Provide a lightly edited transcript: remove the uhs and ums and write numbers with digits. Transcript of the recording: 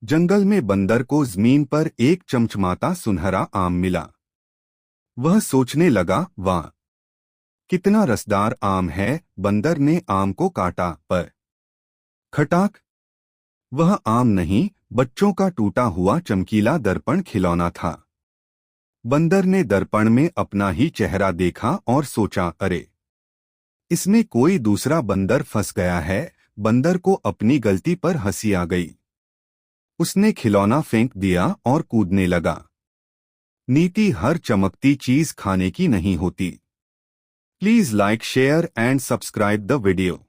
जंगल में बंदर को जमीन पर एक चमचमाता सुनहरा आम मिला। वह सोचने लगा, वाह, कितना रसदार आम है। बंदर ने आम को काटा, पर खटाक, वह आम नहीं, बच्चों का टूटा हुआ चमकीला दर्पण खिलौना था। बंदर ने दर्पण में अपना ही चेहरा देखा और सोचा, अरे, इसमें कोई दूसरा बंदर फंस गया है। बंदर को अपनी गलती पर हंसी आ गई। उसने खिलौना फेंक दिया और कूदने लगा। नीति हर चमकती चीज खाने की नहीं होती। Please like, share and subscribe the video.